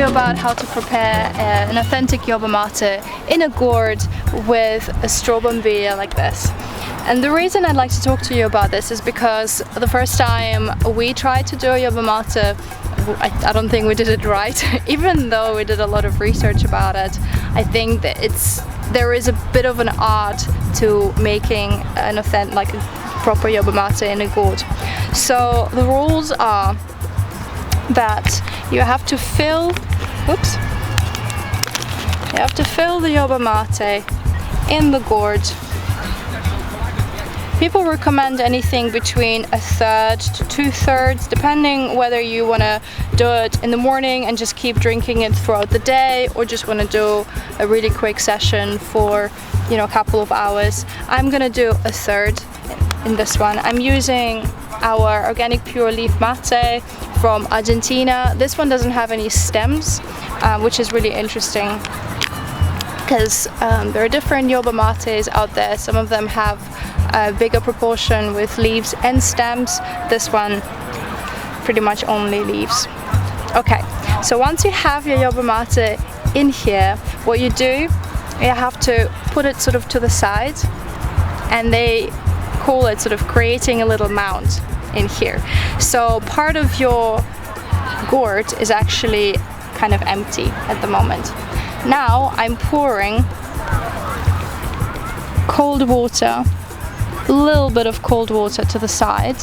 you about how to prepare an authentic yerba mate in a gourd with a strawberry beer like this. And the reason I'd like to talk to you about this is because the first time we tried to do a yerba mate, I don't think we did it right. Even though we did a lot of research about it, I think that there is a bit of an art to making an authentic, like a proper yerba mate in a gourd. So the rules are that you have to fill, the yerba mate in the gourd. People recommend anything between 1/3 to 2/3, depending whether you want to do it in the morning and just keep drinking it throughout the day, or just want to do a really quick session for, you know, a couple of hours. I'm gonna do 1/3 in this one. I'm using our organic pure leaf mate from Argentina. This one doesn't have any stems, which is really interesting, because there are different yerba mates out there. Some of them have a bigger proportion with leaves and stems. This one pretty much only leaves. Okay, so once you have your yerba mate in here, what you do, you have to put it sort of to the side, and they call it sort of creating a little mound in here. So part of your gourd is actually kind of empty at the moment. Now I'm pouring cold water, a little bit of cold water to the side,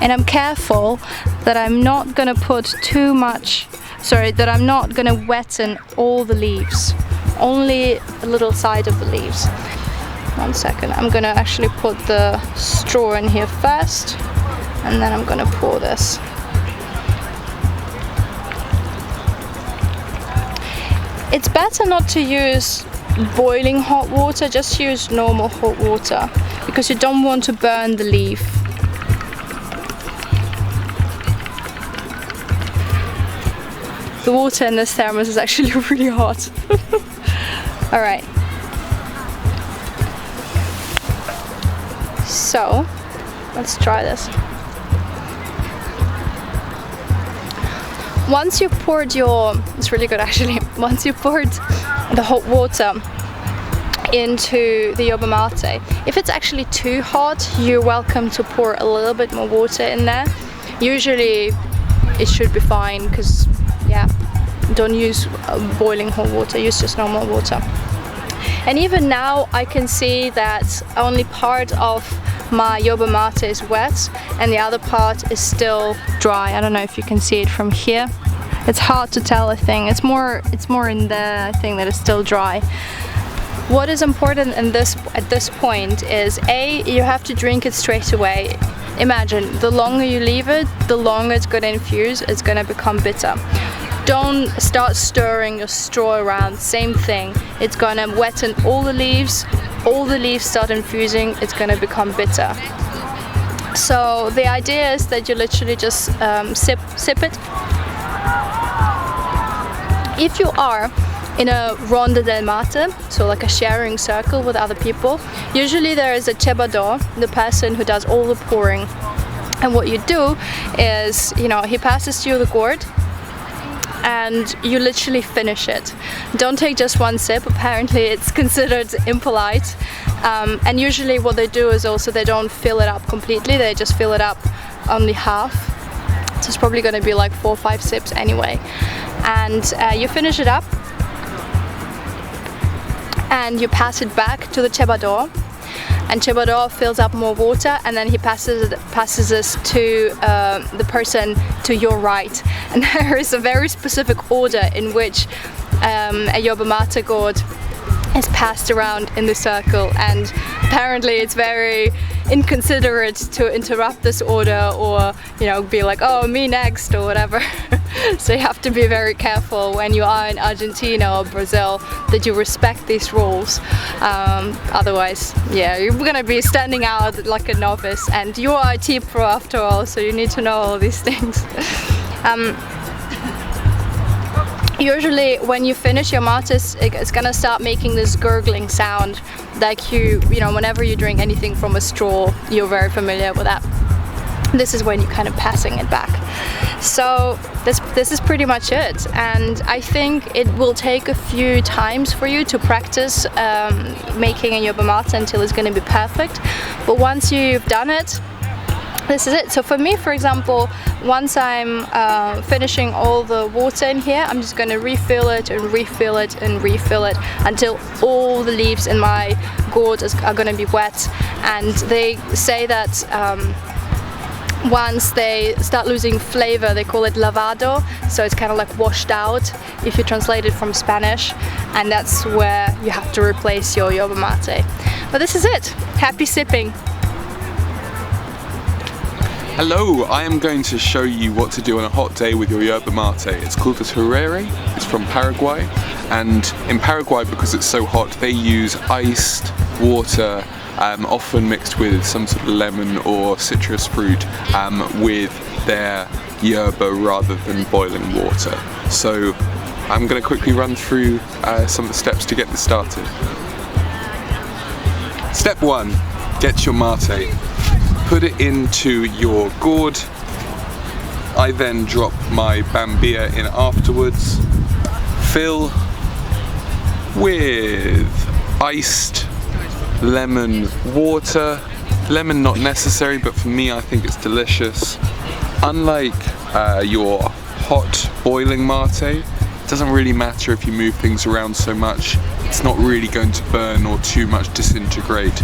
and I'm careful that I'm not gonna put too much, that I'm not gonna wetten all the leaves, only a little side of the leaves. 1 second, I'm gonna actually put the straw in here first, and then I'm gonna pour this. It's better not to use boiling hot water, just use normal hot water, because you don't want to burn the leaf. The water in this thermos is actually really hot. Alright. So, let's try this. Once you poured it's really good actually, once you poured the hot water into the yerba mate, if it's actually too hot, you're welcome to pour a little bit more water in there. Usually it should be fine, because yeah, don't use boiling hot water, use just normal water. And even now I can see that only part of my yerba mate is wet and the other part is still dry. I don't know if you can see it from here. It's hard to tell, I think. It's more in there, I think, that it's still dry. What is important at this point is, A, you have to drink it straight away. Imagine, the longer you leave it, the longer it's going to infuse, it's going to become bitter. Don't start stirring your straw around, same thing. It's going to wetten all the leaves start infusing, it's going to become bitter. So the idea is that you literally just sip it. If you are in a ronda del mate, so like a sharing circle with other people, usually there is a cebador, the person who does all the pouring. And what you do is, you know, he passes you the gourd and you literally finish it. Don't take just one sip, apparently it's considered impolite. And usually what they do is also they don't fill it up completely, they just fill it up only half. So it's probably going to be like 4 or 5 sips anyway. And you finish it up and you pass it back to the cebador, and cebador fills up more water, and then he passes this to the person to your right. And there is a very specific order in which a yerba mate gourd is passed around in the circle, and apparently it's very inconsiderate to interrupt this order, or, you know, be like, oh, me next or whatever. So you have to be very careful when you are in Argentina or Brazil that you respect these rules. Otherwise, yeah, you're gonna be standing out like a novice, and you are a TeaPro after all, so you need to know all these things. Usually when you finish your mate, it's gonna start making this gurgling sound, like you know, whenever you drink anything from a straw, you're very familiar with that. this is when you're kind of passing it back. So this is pretty much it, and I think it will take a few times for you to practice making a yerba mate until it's going to be perfect. But once you've done it, this is it. So for me, for example, once I'm finishing all the water in here, I'm just going to refill it and refill it and refill it until all the leaves in my gourd are going to be wet. And they say that once they start losing flavor, they call it lavado, so it's kind of like washed out if you translate it from Spanish, and that's where you have to replace your yerba mate. But this is it. Happy sipping. Hello, I am going to show you what to do on a hot day with your yerba mate. It's called a tereré, it's from Paraguay, and in Paraguay, because it's so hot, they use iced water, often mixed with some sort of lemon or citrus fruit, with their yerba rather than boiling water. So I'm going to quickly run through some of the steps to get this started. Step 1, get your mate. Put it into your gourd. I then drop my bambilla in afterwards. Fill with iced lemon water. Lemon not necessary, but for me I think it's delicious. Unlike your hot boiling mate, it doesn't really matter if you move things around so much. It's not really going to burn or too much disintegrate.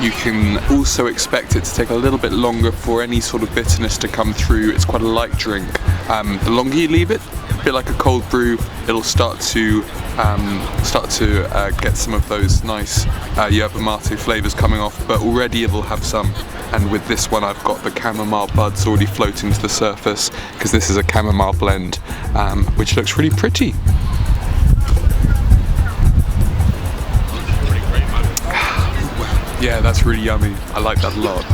You can also expect it to take a little bit longer for any sort of bitterness to come through. It's quite a light drink. The longer you leave it, a bit like a cold brew, it'll start to get some of those nice yerba mate flavors coming off, but already it'll have some. And with this one, I've got the chamomile buds already floating to the surface, because this is a chamomile blend, which looks really pretty. Yeah, that's really yummy. I like that a lot.